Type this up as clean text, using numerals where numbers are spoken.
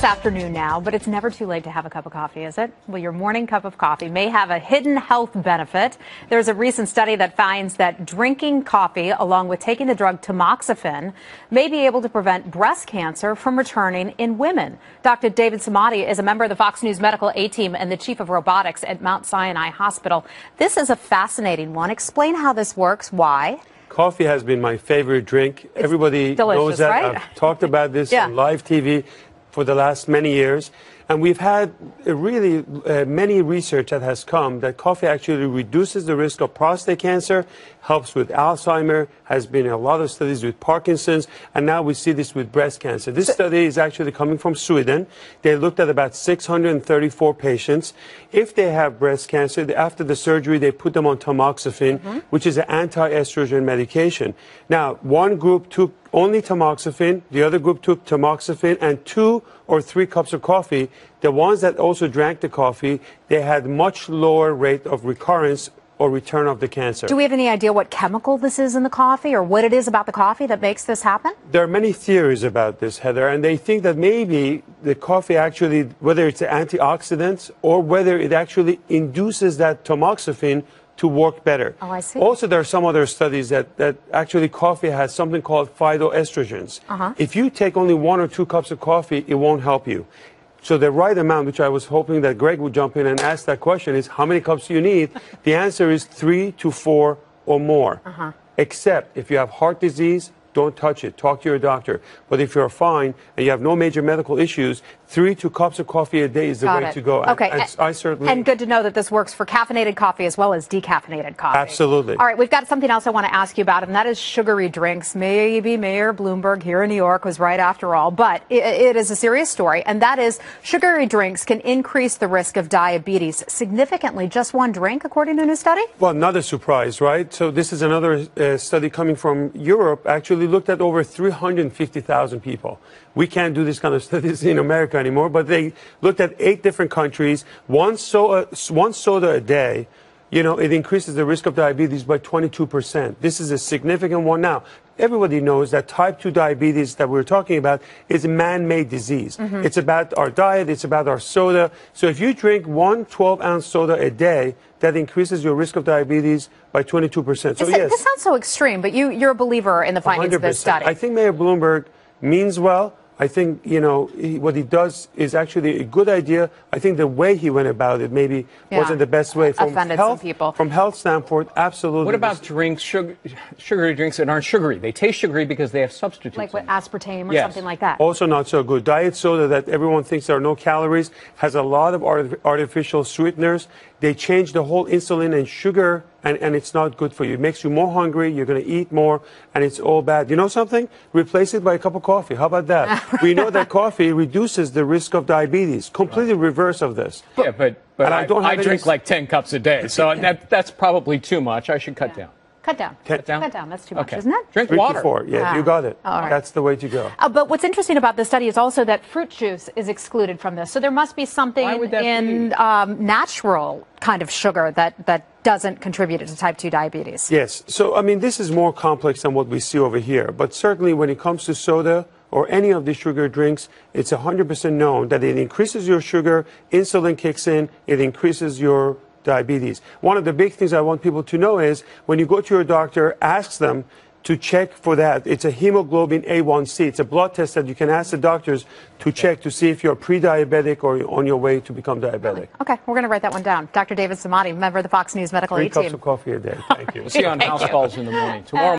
afternoon now, but it's never too late to have a cup of coffee, is it? Well, your morning cup of coffee may have a hidden health benefit. There's a recent study that finds that drinking coffee, along with taking the drug tamoxifen, may be able to prevent breast cancer from returning in women. Dr. David Samadi is a member of the Fox News Medical A-Team and the chief of robotics at Mount Sinai Hospital. This is a fascinating one. Explain how this works. Why? Coffee has been my favorite drink. Everybody knows that. Right? I've talked about this on live TV for the last many years. And we've had really many research that has come that coffee actually reduces the risk of prostate cancer, helps with Alzheimer, has been a lot of studies with Parkinson's, and now we see this with breast cancer. This study is actually coming from Sweden. They looked at about 634 patients. If they have breast cancer, after the surgery, they put them on tamoxifen, which is an anti-estrogen medication. Now, one group took only tamoxifen, the other group took tamoxifen and 2 or 3 cups of coffee. The ones that also drank the coffee, they had much lower rate of recurrence or return of the cancer. Do we have any idea what chemical this is in the coffee or what it is about the coffee that makes this happen? There are many theories about this, Heather, and they think that maybe the coffee actually, whether it's antioxidants or whether it actually induces that tamoxifen to work better. Oh, I see. Also, there are some other studies that actually coffee has something called phytoestrogens. If you take only 1 or 2 cups of coffee, it won't help you. So the right amount, which I was hoping that Greg would jump in and ask that question, is how many cups do you need? The answer is 3 to 4 or more. Except if you have heart disease, don't touch it. Talk to your doctor. But if you're fine and you have no major medical issues, 3 to 2 cups of coffee a day is the way to go. Okay. And I certainly. And good to know that this works for caffeinated coffee as well as decaffeinated coffee. Absolutely. All right, we've got something else I want to ask you about, and that is sugary drinks. Maybe Mayor Bloomberg here in New York was right after all, but it is a serious story, and that is sugary drinks can increase the risk of diabetes significantly. Just one drink, according to a new study? Well, not a surprise, right? So this is another study coming from Europe, actually looked at over 350,000 people. We can't do this kind of studies in America anymore, but they looked at 8 different countries. One soda a day, you know, it increases the risk of diabetes by 22%. This is a significant one. Now, everybody knows that type 2 diabetes that we're talking about is a man-made disease. It's about our diet, it's about our soda. So if you drink 1 12-ounce soda a day, that increases your risk of diabetes by 22%. So yes. This sounds so extreme, but you're a believer in the findings 100%. Of this study. I think Mayor Bloomberg means well. I think, you know, what he does is actually a good idea. I think the way he went about it maybe wasn't the best way. Offended some people. From health standpoint, absolutely. What about drinks, sugary drinks that aren't sugary? They taste sugary because they have substitutes. Like what, aspartame or something like that? Also not so good. Diet soda that everyone thinks there are no calories has a lot of artificial sweeteners. They change the whole insulin and sugar, and it's not good for you. It makes you more hungry, you're going to eat more, and it's all bad. You know something? Replace it by a cup of coffee. How about that? We know that coffee reduces the risk of diabetes. Completely reverse of this. Yeah, but I drink like 10 cups a day, so that's probably too much. I should cut down. Cut down. Cut down. That's too much, isn't it? Drink 3 water. to 4. Yeah, you got it. All right. That's the way to go. But what's interesting about this study is also that fruit juice is excluded from this. So there must be something in natural kind of sugar that doesn't contribute to type 2 diabetes. Yes. So, I mean, this is more complex than what we see over here. But certainly when it comes to soda or any of the sugar drinks, it's 100% known that it increases your sugar, insulin kicks in, it increases your diabetes. One of the big things I want people to know is when you go to your doctor, ask them to check for that. It's a hemoglobin A1C. It's a blood test that you can ask the doctors to check to see if you're pre-diabetic or on your way to become diabetic. Okay, we're going to write that one down. Dr. David Samadi, member of the Fox News Medical A-Team. 3 cups of coffee a day. Thank you. We'll see you on House Calls in the morning. Tomorrow